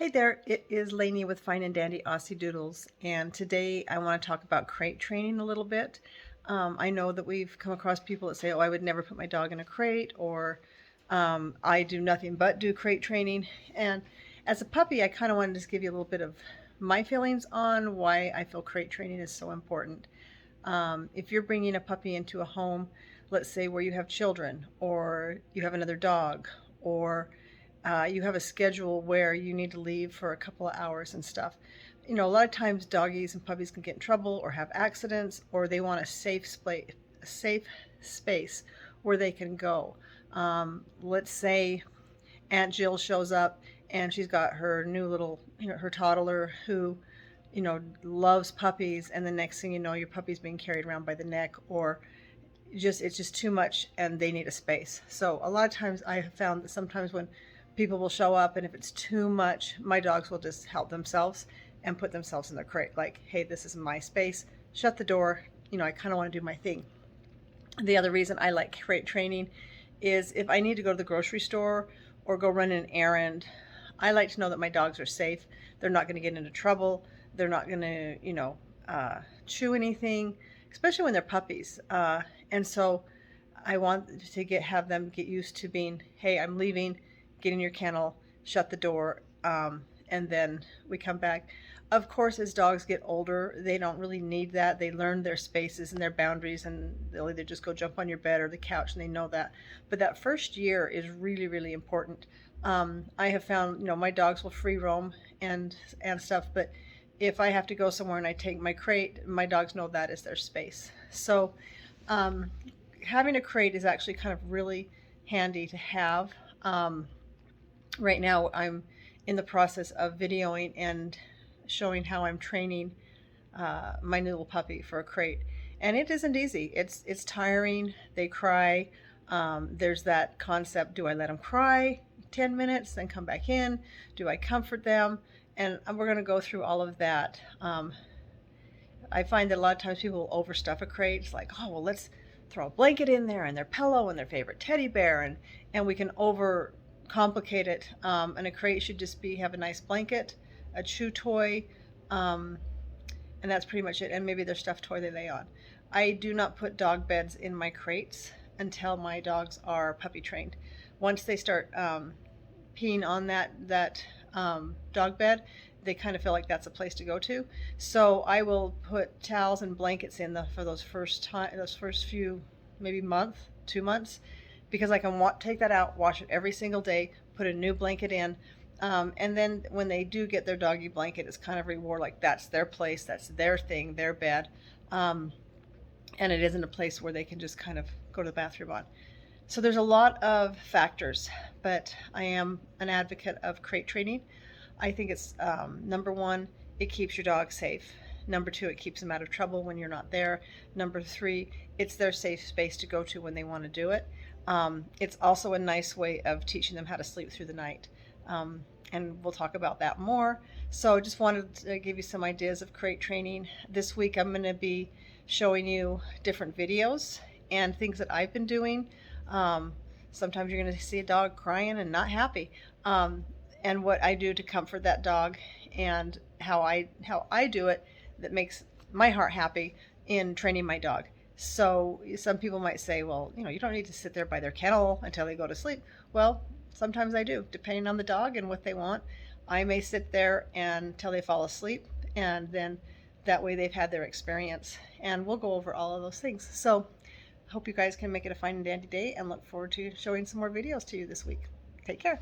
Hey there, it is Laney with Fine and Dandy Aussie Doodles, and today I want to talk about crate training a little bit. I know that we've come across people that say, oh, I would never put my dog in a crate, or I do nothing but do crate training. And as a puppy, I kind of wanted to just give you a little bit of my feelings on why I feel crate training is so important. If you're bringing a puppy into a home, let's say where you have children, or you have another dog, or you have a schedule where you need to leave for a couple of hours and stuff. You know, a lot of times doggies and puppies can get in trouble or have accidents, or they want a safe space where they can go. Let's say Aunt Jill shows up and she's got her new little, her toddler who, loves puppies, and the next thing you know, your puppy's being carried around by the neck, or it's just too much and they need a space. So a lot of times I have found that sometimes when people will show up and if it's too much, my dogs will just help themselves and put themselves in their crate. Like, hey, this is my space. Shut the door. I kind of want to do my thing. The other reason I like crate training is if I need to go to the grocery store or go run an errand, I like to know that my dogs are safe. They're not going to get into trouble. They're not going to, chew anything, especially when they're puppies. And so I want to have them get used to being, hey, I'm leaving, get in your kennel, shut the door, and then we come back. Of course, as dogs get older, they don't really need that. They learn their spaces and their boundaries, and they'll either just go jump on your bed or the couch, and they know that. But that first year is really, really important. I have found, my dogs will free roam and stuff, but if I have to go somewhere and I take my crate, my dogs know that is their space. So having a crate is actually kind of really handy to have. Right now I'm in the process of videoing and showing how I'm training my new little puppy for a crate. And it isn't easy. It's tiring. They cry. There's that concept, do I let them cry 10 minutes, then come back in? Do I comfort them? And we're going to go through all of that. I find that a lot of times people will overstuff a crate. It's like, oh, well, let's throw a blanket in there and their pillow and their favorite teddy bear, and we can over complicate it. And a crate should just have a nice blanket, a chew toy, and that's pretty much it. And maybe their stuffed toy they lay on. I do not put dog beds in my crates until my dogs are puppy trained. Once they start peeing on that dog bed, they kind of feel like that's a place to go to. So I will put towels and blankets in for those first few, maybe month, 2 months, because I can take that out, wash it every single day, put a new blanket in, and then when they do get their doggy blanket, it's kind of reward, like that's their place, that's their thing, their bed, and it isn't a place where they can just kind of go to the bathroom on. So there's a lot of factors, but I am an advocate of crate training. I think it's number one, it keeps your dog safe. Number two, it keeps them out of trouble when you're not there. Number three, it's their safe space to go to when they want to do it. It's also a nice way of teaching them how to sleep through the night. And we'll talk about that more. So just wanted to give you some ideas of crate training. This week I'm going to be showing you different videos and things that I've been doing. Sometimes you're going to see a dog crying and not happy. And what I do to comfort that dog, and how I do it that makes my heart happy in training my dog. So some people might say, well, you don't need to sit there by their kennel until they go to sleep. Well, sometimes I do, depending on the dog and what they want. I may sit there until they fall asleep, and then that way they've had their experience, and we'll go over all of those things. So hope you guys can make it a fine and dandy day, and look forward to showing some more videos to you this week. Take care.